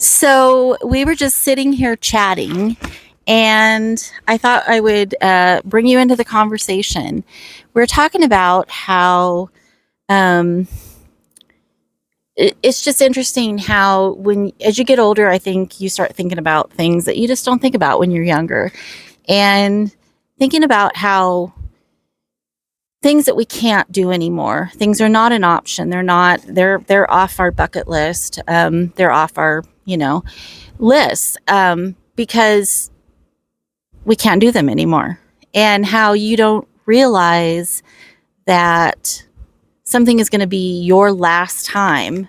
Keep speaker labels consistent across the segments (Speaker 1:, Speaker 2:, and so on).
Speaker 1: So we were just sitting here chatting, and I thought I would bring you into the conversation. We're talking about how um, it's just interesting how as you get older, I think you start thinking about things that you just don't think about when you're younger, and thinking about how things that we can't do anymore. Things are not an option. They're not. They're off our bucket list. They're off our lists because we can't do them anymore. And how you don't realize that something is going to be your last time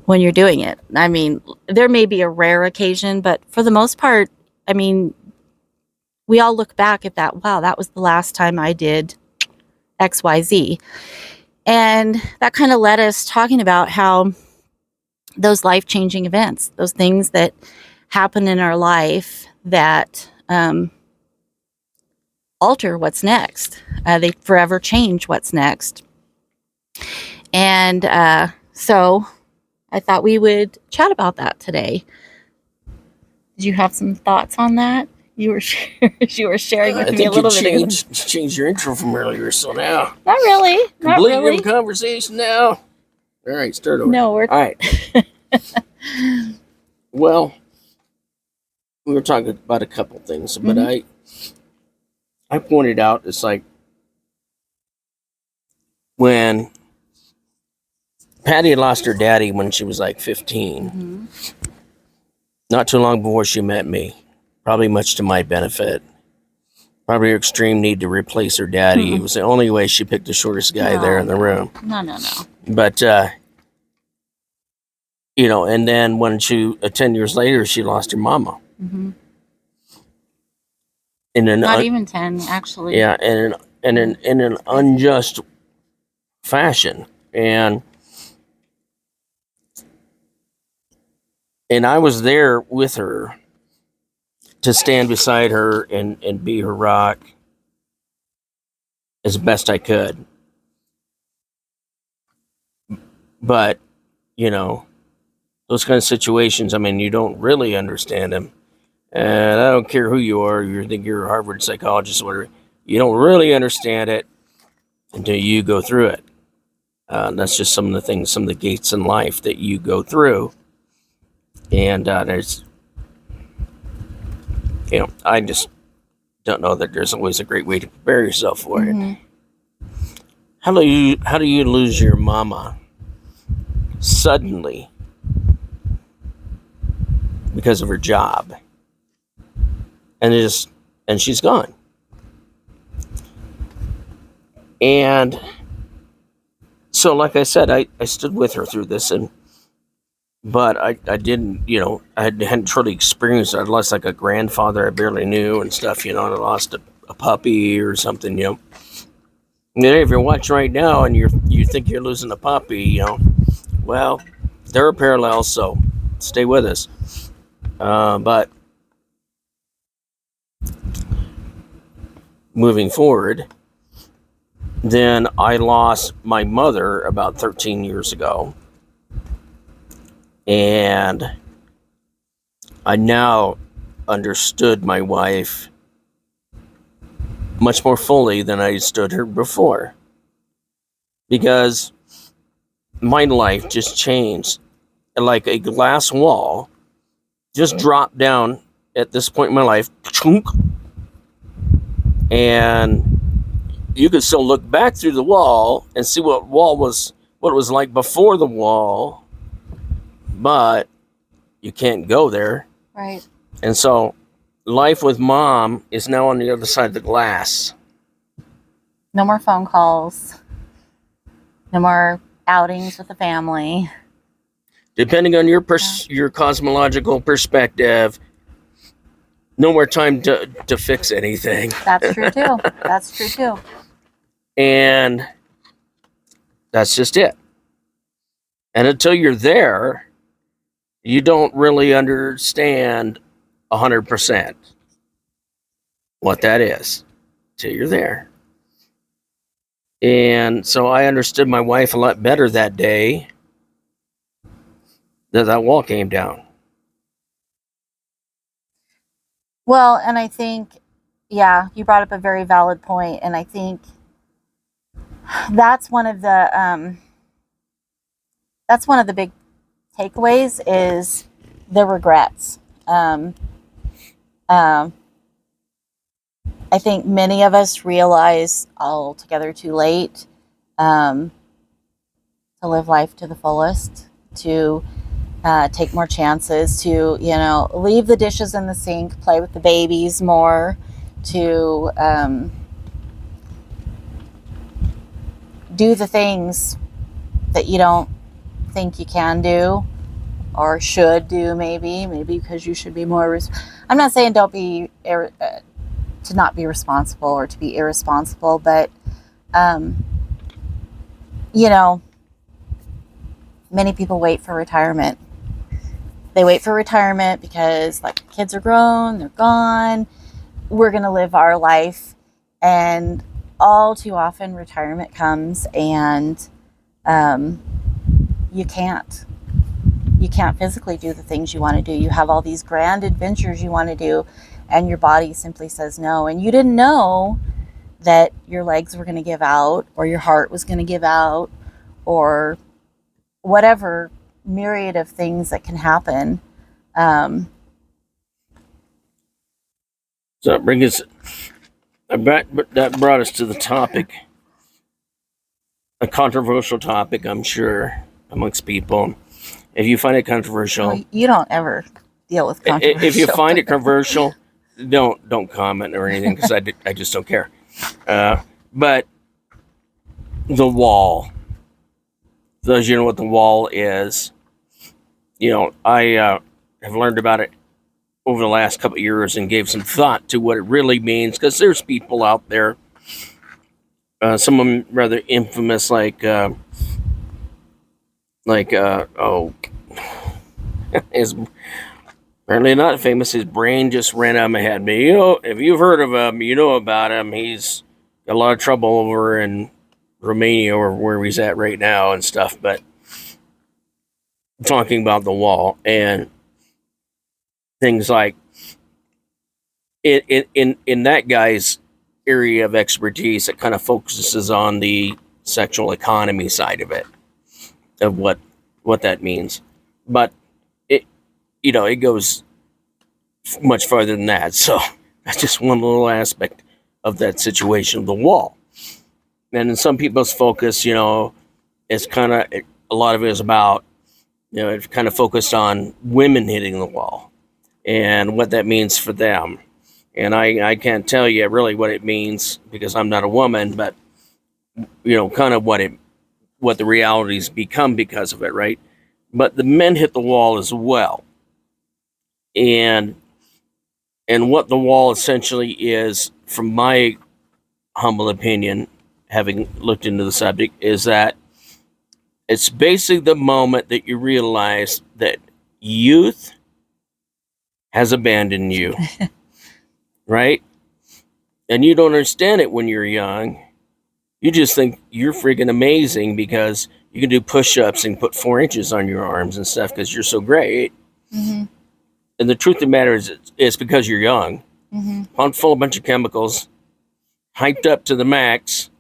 Speaker 1: when you're doing it. I mean, there may be a rare occasion, but for the most part, I mean, we all look back at that. Wow, that was the last time I did XYZ. And that kind of led us talking about how those life-changing events, those things that happen in our life that alter what's next. They forever change what's next. And so I thought we would chat about that today. Did you have some thoughts on that? You were sharing with me a little bit.
Speaker 2: You changed your intro from earlier, so now.
Speaker 1: Not really. Not
Speaker 2: Complete
Speaker 1: really.
Speaker 2: conversation now. All right, start over.
Speaker 1: No, we're
Speaker 2: all right. Well, we were talking about a couple things, but I pointed out it's like when Patty lost her daddy when she was like 15, not too long before she met me, probably much to my benefit. Probably her extreme need to replace her daddy. It was the only way she picked the shortest guy there in the room.
Speaker 1: No.
Speaker 2: But, and then when 10 years later, she lost her mama.
Speaker 1: Not even 10, actually.
Speaker 2: Yeah, in an unjust fashion. And I was there with her to stand beside her and be her rock as best I could. But, those kind of situations, I mean, you don't really understand them. And I don't care who you are, you think you're a Harvard psychologist or whatever, you don't really understand it until you go through it. That's just some of the things, some of the gates in life that you go through. And there's, I just don't know that there's always a great way to prepare yourself for it. How do you lose your mama suddenly because of her job? And she's gone. And so, like I said, I stood with her through this, but I didn't, I hadn't truly experienced it. I lost like a grandfather I barely knew and stuff, and I lost a puppy or something, And if you're watching right now and you think you're losing a puppy, well, there are parallels, so stay with us. But moving forward, then I lost my mother about 13 years ago. And I now understood my wife much more fully than I understood her before. Because my life just changed. Like a glass wall just dropped down at this point in my life. And you could still look back through the wall and see what it was like before the wall. But you can't go there.
Speaker 1: Right.
Speaker 2: And so life with mom is now on the other side of the glass.
Speaker 1: No more phone calls. No more outings with the family.
Speaker 2: Depending on your cosmological perspective, no more time to fix anything.
Speaker 1: That's true too.
Speaker 2: And that's just it. And until you're there, you don't really understand 100% what that is till you're there. And so I understood my wife a lot better that day that wall came down.
Speaker 1: Well, and I think, yeah, you brought up a very valid point, and I think that's one of the big takeaways is the regrets. Um, um, I think many of us realize altogether too late um, to live life to the fullest, to take more chances, to leave the dishes in the sink, play with the babies more, to do the things that you don't think you can do or should do, maybe because you should be more. I'm not saying don't be to not be responsible or to be irresponsible, but um, many people wait for retirement. They wait for retirement because, like, kids are grown, they're gone, we're going to live our life. And all too often, retirement comes and you can't. You can't physically do the things you want to do. You have all these grand adventures you want to do, and your body simply says no. And you didn't know that your legs were going to give out, or your heart was going to give out, or whatever myriad of things that can happen.
Speaker 2: So that brought us to the topic, a controversial topic, I'm sure, amongst people. If you find it controversial,
Speaker 1: Well, you don't ever deal with controversial.
Speaker 2: if you find it controversial, don't comment or anything, because I just don't care. But the wall. Those you know what the wall is. I have learned about it over the last couple of years and gave some thought to what it really means, because there's people out there, some of them rather infamous, is apparently not famous. His brain just ran out of my head. But if you've heard of him, you know about him. He's got a lot of trouble over in Romania, or where he's at right now and stuff. But talking about the wall and things like in that guy's area of expertise, it kind of focuses on the sexual economy side of it, of what that means. But it goes much farther than that. So that's just one little aspect of that situation of the wall. And in some people's focus, it's kind of, a lot of it is about, it's kind of focused on women hitting the wall and what that means for them. And I can't tell you really what it means, because I'm not a woman, but kind of what the realities become because of it, right? But the men hit the wall as well. And what the wall essentially is, from my humble opinion, having looked into the subject, is that it's basically the moment that you realize that youth has abandoned you, right? And you don't understand it when you're young. You just think you're freaking amazing because you can do push-ups and put 4 inches on your arms and stuff because you're so great.
Speaker 1: Mm-hmm.
Speaker 2: And the truth of the matter is, it's because you're young, pumped full of a bunch of chemicals, hyped up to the max,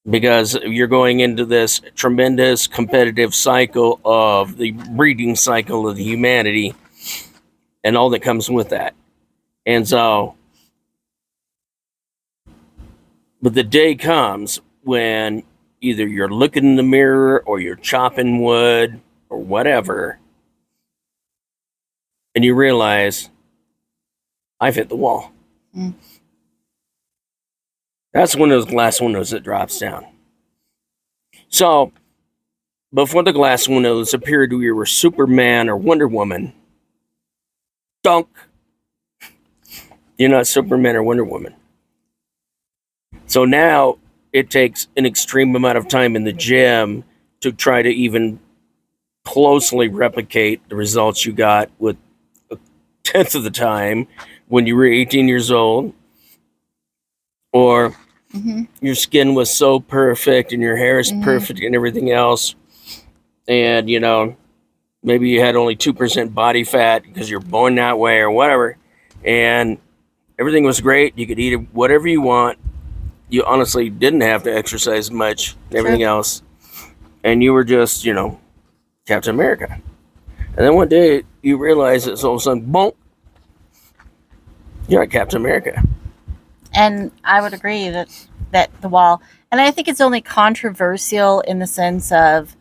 Speaker 2: because you're going into this tremendous competitive cycle of the breeding cycle of the humanity and all that comes with that. And so, but the day comes when either you're looking in the mirror or you're chopping wood or whatever, and you realize, I've hit the wall. Mm. That's one of those glass windows that drops down. So, before the glass windows appeared, we were Superman or Wonder Woman. Dunk! You're not Superman or Wonder Woman. So now it takes an extreme amount of time in the gym to try to even closely replicate the results you got with a tenth of the time when you were 18 years old. Or your skin was so perfect and your hair is perfect and everything else. And, maybe you had only 2% body fat because you're born that way or whatever, and everything was great. You could eat whatever you want. You honestly didn't have to exercise much, everything
Speaker 1: True.
Speaker 2: else, and you were just, Captain America. And then one day you realize it's all of a sudden, boom, you're not Captain America.
Speaker 1: And I would agree that the wall, and I think it's only controversial in the sense of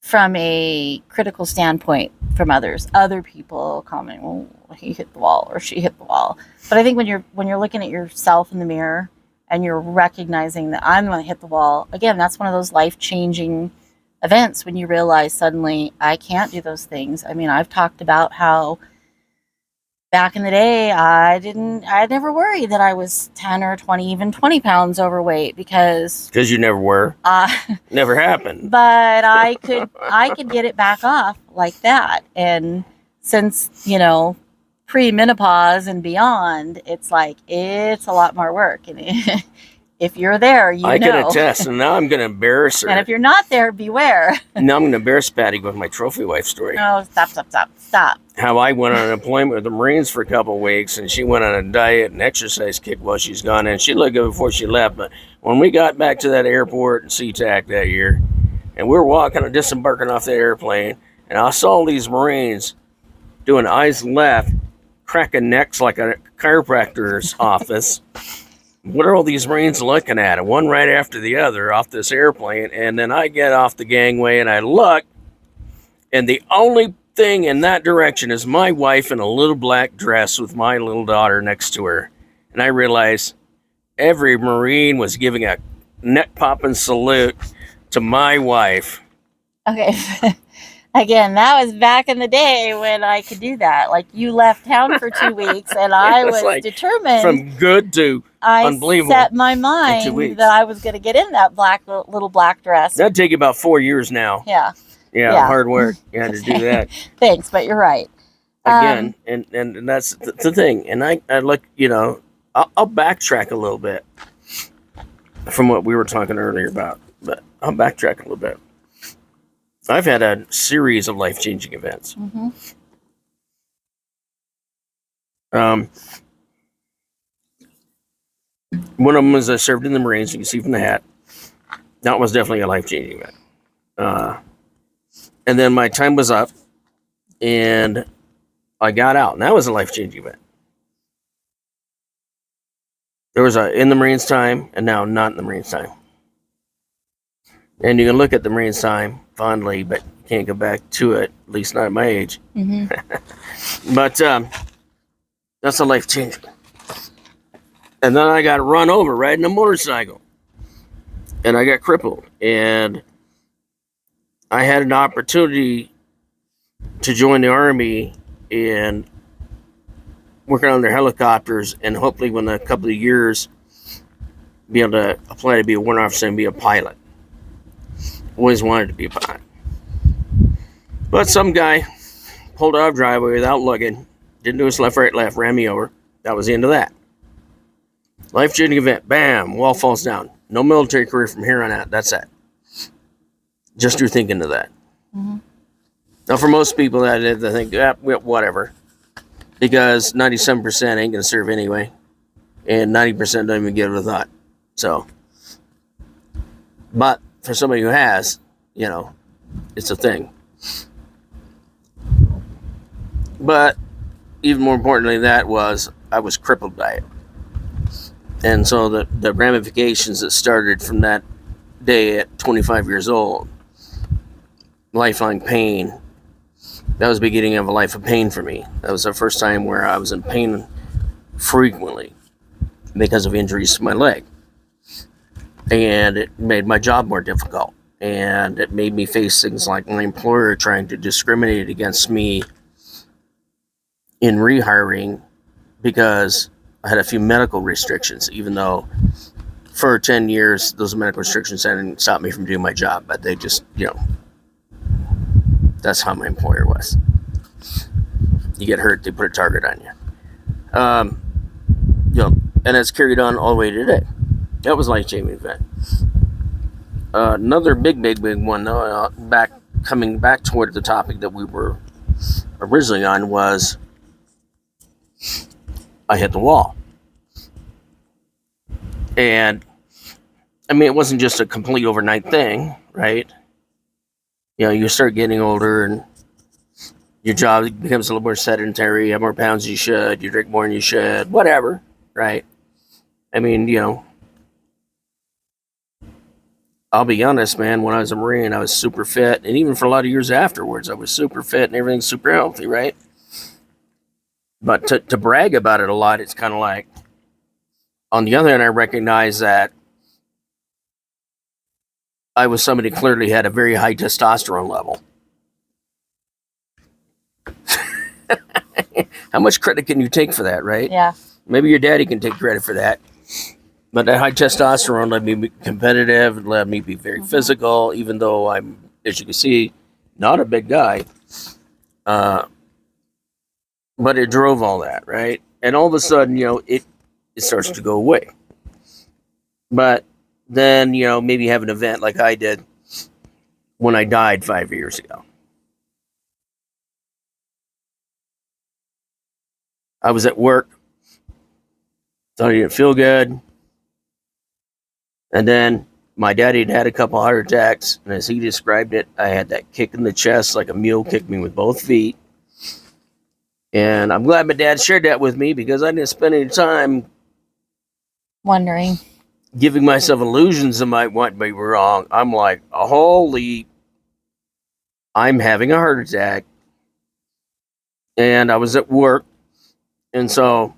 Speaker 1: from a critical standpoint from other people commenting, "Oh, he hit the wall or she hit the wall." But I think when you're looking at yourself in the mirror and you're recognizing that I'm the one that hit the wall, again, that's one of those life-changing events when you realize suddenly I can't do those things. I mean, I've talked about how back in the day, I never worried that I was 10 or 20, even 20 pounds overweight because,
Speaker 2: Because you never were.
Speaker 1: uh,
Speaker 2: Never happened.
Speaker 1: but I could get it back off like that. And since, pre-menopause and beyond, it's a lot more work. And if you're there,
Speaker 2: I can attest, and now I'm going to embarrass her.
Speaker 1: And if you're not there, beware.
Speaker 2: Now I'm going to embarrass Patty with my trophy wife story.
Speaker 1: No, stop.
Speaker 2: How I went on an employment with the Marines for a couple of weeks, and she went on a diet and exercise kick while she's gone, and she looked good before she left. But when we got back to that airport in SeaTac that year, and we were disembarking off the airplane, and I saw these Marines doing eyes left, cracking necks like a chiropractor's office. What are all these Marines looking at? One right after the other off this airplane. And then I get off the gangway and I look, and the only thing in that direction is my wife in a little black dress with my little daughter next to her. And I realized every Marine was giving a neck popping salute to my wife.
Speaker 1: Okay. Again, that was back in the day when I could do that. Like, you left town for 2 weeks, and I was determined.
Speaker 2: From good to unbelievable.
Speaker 1: I set my mind that I was going to get in that little black dress.
Speaker 2: That'd take you about 4 years now.
Speaker 1: Yeah.
Speaker 2: Yeah, hard work. You had to do that.
Speaker 1: Thanks, but you're right.
Speaker 2: Again, and that's the thing. And I look, I'll backtrack a little bit from what we were talking earlier about, but I'll backtrack a little bit. I've had a series of life-changing events.
Speaker 1: Mm-hmm.
Speaker 2: One of them was I served in the Marines. You can see from the hat. That was definitely a life-changing event. And then my time was up, and I got out, and that was a life-changing event. There was a in the Marines time, and now not in the Marines time. And you can look at the Marines time fondly, but you can't go back to it, at least not at my age.
Speaker 1: Mm-hmm.
Speaker 2: But that's a life changer. And then I got run over riding a motorcycle. And I got crippled. And I had an opportunity to join the Army and working on their helicopters, and hopefully within a couple of years be able to apply to be a warrant officer and be a pilot. Always wanted to be a pilot. But some guy pulled out of driveway without looking, didn't do his left, ran me over. That was the end of that. Life-changing event. Bam, wall falls down. No military career from here on out. That's that. Just through thinking of that.
Speaker 1: Mm-hmm.
Speaker 2: Now, for most people, they think, whatever. Because 97% ain't going to serve anyway. And 90% don't even give it a thought. So, but for somebody who has, it's a thing. But even more importantly, I was crippled by it. And so the ramifications that started from that day at 25 years old, lifelong pain, that was the beginning of a life of pain for me. That was the first time where I was in pain frequently because of injuries to my leg. And it made my job more difficult. And it made me face things like my employer trying to discriminate against me in rehiring because I had a few medical restrictions, even though for 10 years, those medical restrictions hadn't stopped me from doing my job. But they just, that's how my employer was. You get hurt, they put a target on you. And it's carried on all the way to today. That was a life-changing event. Another big one, though, back a coming back toward the topic that we were originally on, was I hit the wall. And I mean, it wasn't just a complete overnight thing, right? You start getting older and your job becomes a little more sedentary. You have more pounds than you should. You drink more than you should. Whatever, right? I mean, I'll be honest, man. When I was a Marine, I was super fit, and even for a lot of years afterwards, I was super fit and everything's super healthy, right? But to brag about it a lot, it's kind of like. On the other hand, I recognize that I was somebody who clearly had a very high testosterone level. How much credit can you take for that, right?
Speaker 1: Yeah.
Speaker 2: Maybe your daddy can take credit for that. But that high testosterone let me be competitive, let me be very physical, even though I'm, as you can see, not a big guy. But it drove all that, right? And all of a sudden, it starts to go away. But then, maybe have an event like I did when I died 5 years ago. I was at work, thought I didn't feel good. And then my daddy had a couple heart attacks, and as he described it, I had that kick in the chest like a mule kicked me with both feet. And I'm glad my dad shared that with me, because I didn't spend any time
Speaker 1: Wondering.
Speaker 2: giving myself illusions that might want me wrong. I'm like, holy, I'm having a heart attack. And I was at work, and so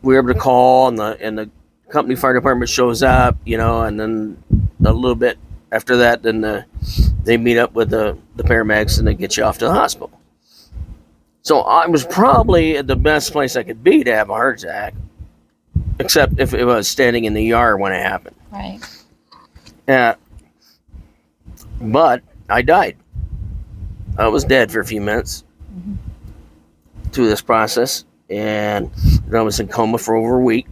Speaker 2: we were able to call, and the company fire department shows up, and then a little bit after that, then they meet up with the paramedics, and they get you off to the hospital. So I was probably at the best place I could be to have a heart attack, except if it was standing in the ER when it happened.
Speaker 1: Right.
Speaker 2: Yeah. But I died. I was dead for a few minutes through this process, and I was in coma for over a week.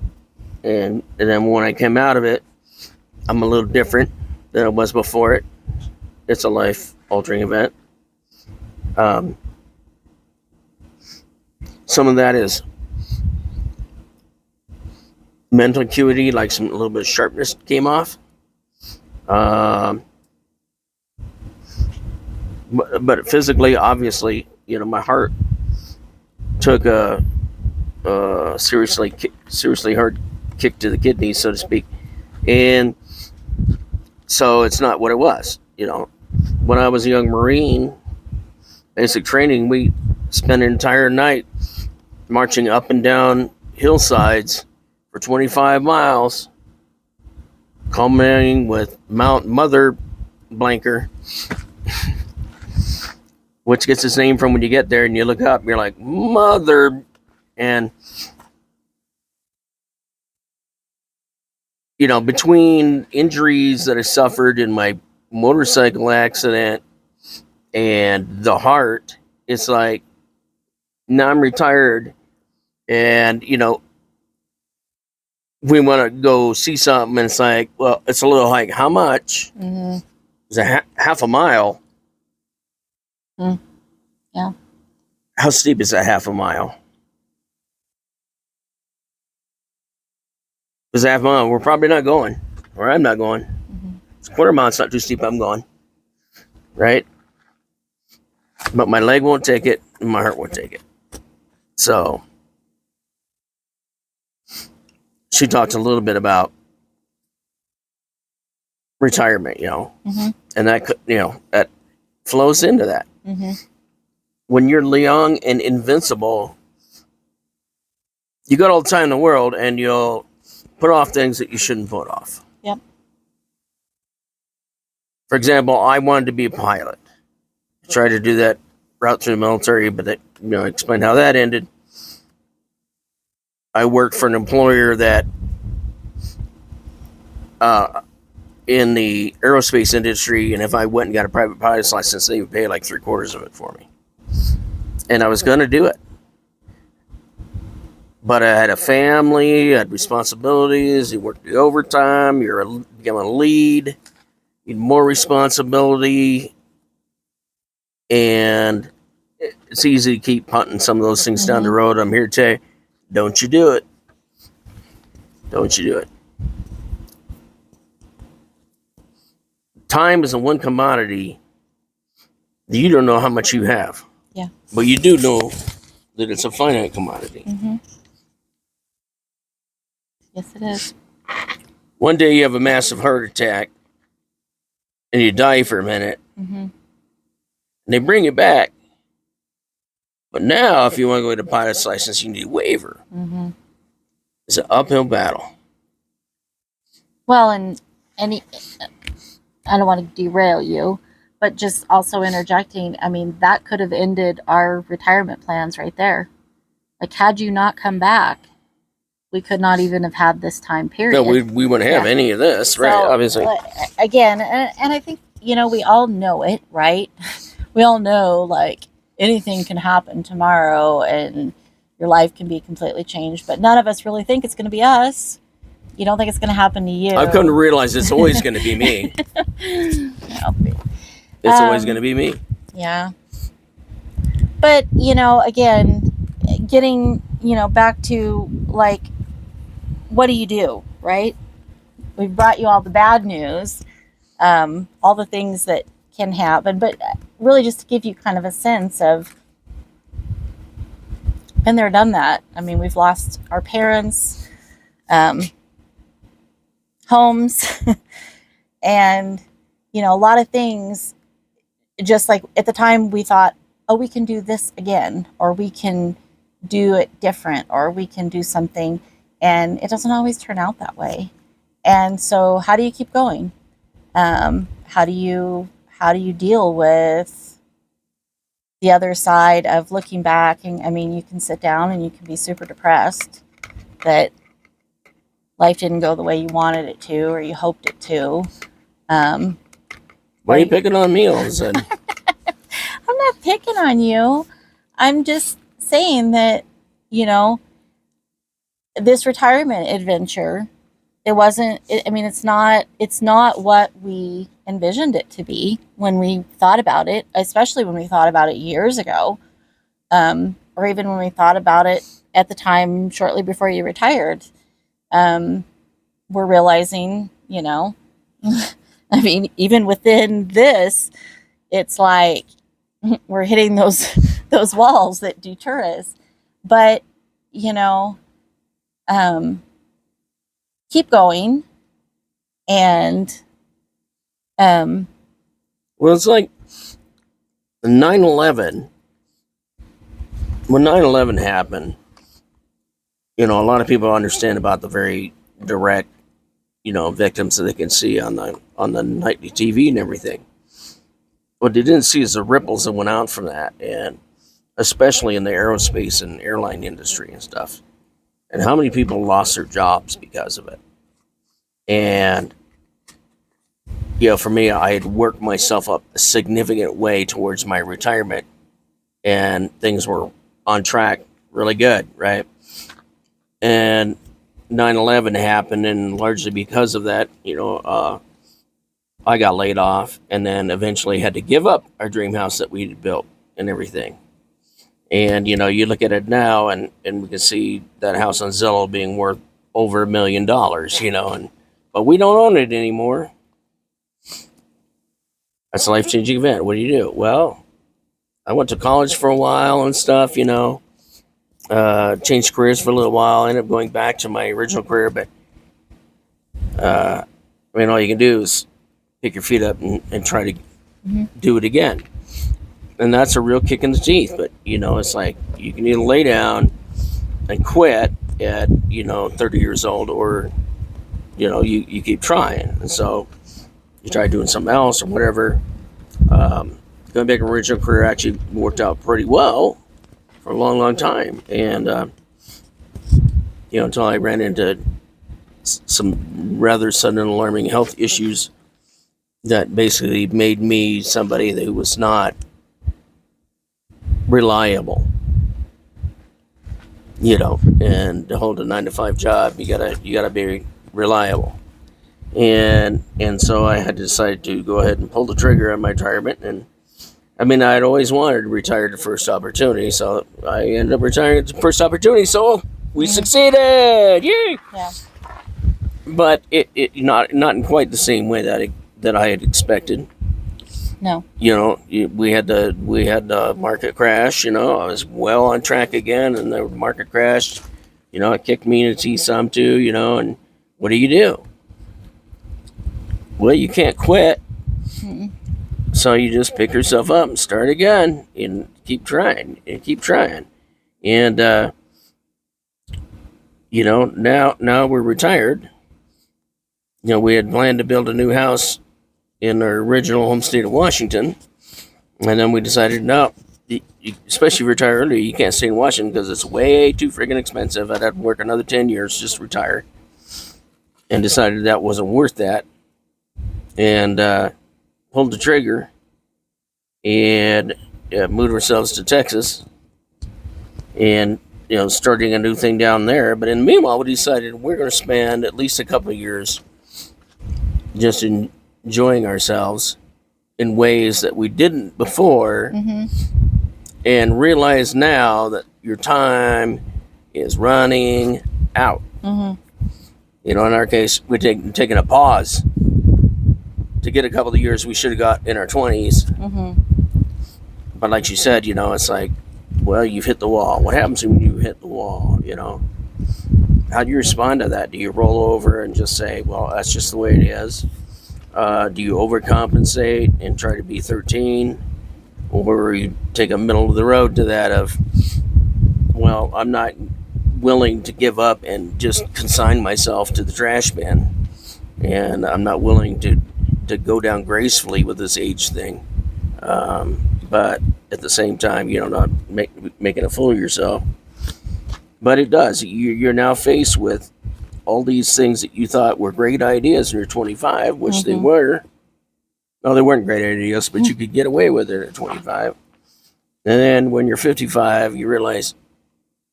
Speaker 2: And then when I came out of it, I'm a little different than I was before it. It's a life-altering event. Some of that is mental acuity, like a little bit of sharpness came off. But physically, obviously, my heart took a seriously hard kick to the kidneys, so to speak. And so it's not what it was. When I was a young Marine, basic training, we spent an entire night marching up and down hillsides for 25 miles, culminating with Mount Mother Blanker, which gets its name from when you get there and you look up and you're like, Mother. And between injuries that I suffered in my motorcycle accident and the heart, it's like, now I'm retired, and we want to go see something, and it's like, well, it's a little hike. How much?
Speaker 1: Mm-hmm.
Speaker 2: It's a half a mile.
Speaker 1: Yeah.
Speaker 2: How steep is that half a mile? It's a half a mile. We're probably not going, or I'm not going. It's a quarter mile. It's not too steep. I'm going, right? But my leg won't take it, and my heart won't take it. So she talked a little bit about retirement, and that that flows into that. When you're young and invincible, you got all the time in the world, and you'll put off things that you shouldn't put off.
Speaker 1: Yep.
Speaker 2: For example, I wanted to be a pilot. I tried to do that route through the military, but that, explained how that ended. I worked for an employer that in the aerospace industry, and if I went and got a private pilot's license, they would pay like 3/4 of it for me. And I was going to do it. But I had a family, I had responsibilities, you worked the overtime, become a lead, you need more responsibility. And it's easy to keep punting some of those things down the road. I'm here to tell you, don't you do it. Don't you do it. Time is the one commodity that you don't know how much you have.
Speaker 1: Yeah.
Speaker 2: But you do know that it's a finite commodity.
Speaker 1: Yes, it is.
Speaker 2: One day you have a massive heart attack and you die for a minute and they bring you back. But now, if you want to go get a pilot's license, you need a waiver. It's an uphill battle.
Speaker 1: Well, and I don't want to derail you, but just also interjecting, I mean, that could have ended our retirement plans right there. Like, had you not come back, we could not even have had this time period.
Speaker 2: No, we wouldn't have any of this, right?
Speaker 1: So,
Speaker 2: Obviously.
Speaker 1: Again, and I think, we all know it, right? We all know, like, anything can happen tomorrow and your life can be completely changed, but none of us really think it's going to be us. You don't think it's going to happen to you.
Speaker 2: I've come to realize it's always going to be me. It's always going to be me.
Speaker 1: Yeah. But, again, getting, back to, like, what do you do, right? We've brought you all the bad news, all the things that can happen, but really just to give you kind of a sense of been there, done that. I mean, we've lost our parents, homes, and, a lot of things. Just like at the time we thought, oh, we can do this again, or we can do it different, or we can do something. And it doesn't always turn out that way. And so how do you keep going? How do you deal with the other side of looking back? And I mean, you can sit down and you can be super depressed that life didn't go the way you wanted it to, or you hoped it to.
Speaker 2: Why are you picking on me all of a sudden?
Speaker 1: I'm not picking on you. I'm just saying that, this retirement adventure, it's not what we envisioned it to be when we thought about it, especially when we thought about it years ago, or even when we thought about it at the time shortly before you retired. We're realizing, I mean, even within this, it's like we're hitting those walls that deter us. But, keep going. And
Speaker 2: well, it's like 9/11. When 9/11 happened, a lot of people understand about the very direct, victims that they can see on the nightly TV and everything. What they didn't see is the ripples that went out from that, and especially in the aerospace and airline industry and stuff, and how many people lost their jobs because of it. And for me, I had worked myself up a significant way towards my retirement, and things were on track really good, right? And 9/11 happened, and largely because of that, I got laid off, and then eventually had to give up our dream house that we had built and everything. And you look at it now, and we can see that house on Zillow being worth over $1 million, but we don't own it anymore. That's a life-changing event. What do you do? Well, I went to college for a while and stuff, changed careers for a little while. I ended up going back to my original career, but all you can do is pick your feet up and try to do it again. And that's a real kick in the teeth. But it's like you can either lay down and quit at 30 years old, or you keep trying. And so you try doing something else or whatever. Going back to my original career actually worked out pretty well for a long time, and until I ran into some rather sudden and alarming health issues that basically made me somebody who was not reliable. And to hold a 9-to-5 job, you gotta be reliable. And so I had to decide to go ahead and pull the trigger on my retirement and I mean, I'd always wanted to retire at the first opportunity, so I ended up retiring at the first opportunity. So we succeeded! Yay!
Speaker 1: Yeah.
Speaker 2: But it not in quite the same way that I had expected.
Speaker 1: No.
Speaker 2: We had the market crash. I was well on track again, and the market crashed. It kicked me into teeth some too. And what do? Well, you can't quit.
Speaker 1: Mm-mm.
Speaker 2: So you just pick yourself up and start again and keep trying and keep trying. And now we're retired. We had planned to build a new house in our original home state of Washington, and then we decided no, especially if you retire early, you can't stay in Washington because it's way too friggin' expensive. I'd have to work another 10 years just to retire, and decided that wasn't worth that, and pulled the trigger and moved ourselves to Texas, and starting a new thing down there. But in the meanwhile, we decided we're going to spend at least a couple of years just enjoying ourselves in ways that we didn't before, and realize now that your time is running out. In our case, we're taking a pause to get a couple of years we should have got in our 20s. But like you said, it's like, well, you've hit the wall. What happens when you hit the wall? How do you respond to that? Do you roll over and just say, well, that's just the way it is? Do you overcompensate and try to be 13? Or you take a middle of the road to that of, well, I'm not willing to give up and just consign myself to the trash bin. And I'm not willing to go down gracefully with this age thing. But at the same time, not making a fool of yourself. But it does. You're now faced with all these things that you thought were great ideas when you're 25, which they were. No, they weren't great ideas, but you could get away with it at 25. And then when you're 55, you realize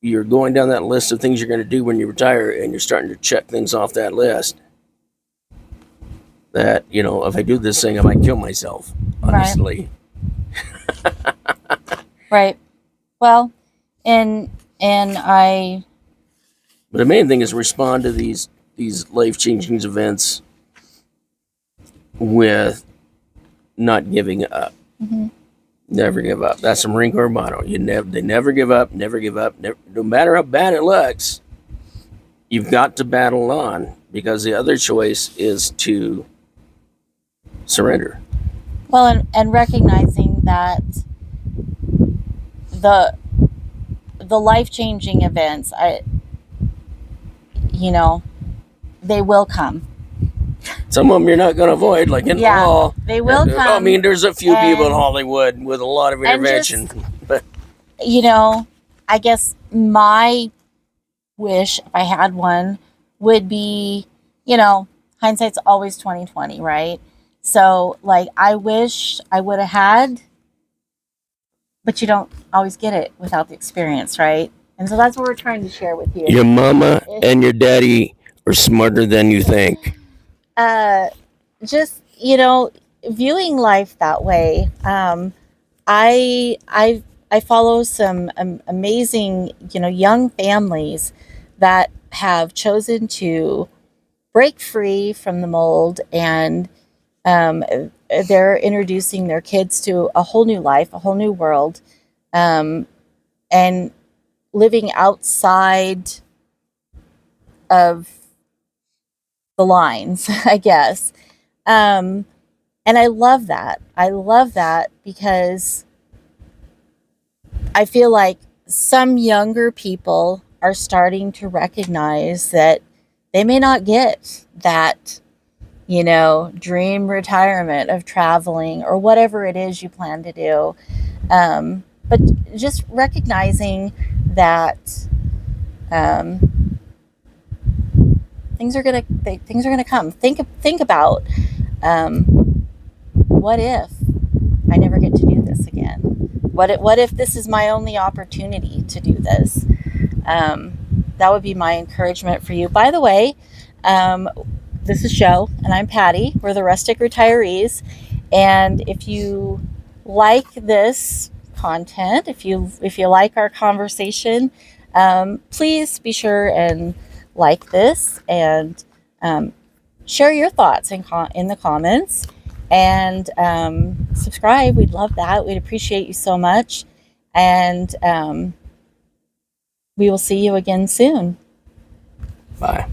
Speaker 2: you're going down that list of things you're going to do when you retire, and you're starting to check things off that list. That, if I do this thing, I might kill myself, honestly.
Speaker 1: Right. Well, and I...
Speaker 2: But the main thing is respond to these life-changing events with not giving up. Never give up. That's a Marine Corps motto. They never give up. Never give up. No matter how bad it looks, you've got to battle on, because the other choice is to surrender.
Speaker 1: Well, and recognizing that the life-changing events, they will come.
Speaker 2: Some of them you're not going to avoid, like in the law.
Speaker 1: They will come.
Speaker 2: I mean, there's a few people in Hollywood with a lot of intervention. But
Speaker 1: I guess my wish, if I had one, would be, hindsight's always 20/20, right? So, I wish I would have had, but you don't always get it without the experience, right? And so that's what we're trying to share with you.
Speaker 2: Your mama and your daddy are smarter than you think.
Speaker 1: Just, viewing life that way. I follow some amazing, young families that have chosen to break free from the mold, and they're introducing their kids to a whole new life, a whole new world, and living outside of the lines, I guess. And I love that. I love that because I feel like some younger people are starting to recognize that they may not get that, dream retirement of traveling or whatever it is you plan to do. But just recognizing that things are gonna come. Think about what if I never get to do this again? What if this is my only opportunity to do this? That would be my encouragement for you. By the way, this is Jo and I'm Patty. We're the Rustic Retirees, and if you like this content, if you like our conversation, please be sure and like this and share your thoughts in the comments, and subscribe. We'd love that. We'd appreciate you so much. And we will see you again soon.
Speaker 2: Bye.